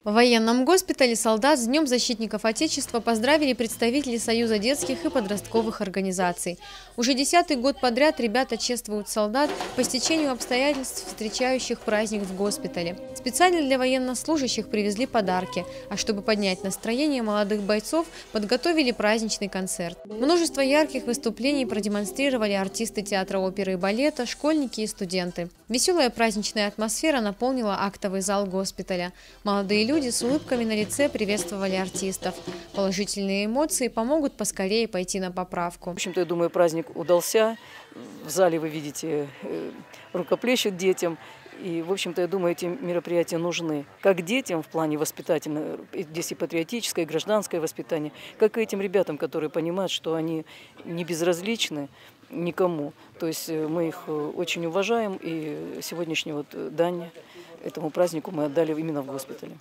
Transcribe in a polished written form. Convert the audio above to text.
В военном госпитале солдат с Днем защитников Отечества поздравили представители Союза детских и подростковых организаций. Уже 10-й год подряд ребята чествуют солдат по стечению обстоятельств, встречающих праздник в госпитале. Специально для военнослужащих привезли подарки, а чтобы поднять настроение молодых бойцов, подготовили праздничный концерт. Множество ярких выступлений продемонстрировали артисты театра оперы и балета, школьники и студенты. Веселая праздничная атмосфера наполнила актовый зал госпиталя. Молодые люди с улыбками на лице приветствовали артистов. Положительные эмоции помогут поскорее пойти на поправку. В общем-то, я думаю, праздник удался. В зале вы видите, рукоплещут детям. И, в общем-то, я думаю, эти мероприятия нужны как детям в плане воспитательного, здесь и патриотическое, и гражданское воспитание, как и этим ребятам, которые понимают, что они не безразличны никому. То есть мы их очень уважаем, и сегодняшнюю дань этому празднику мы отдали именно в госпитале.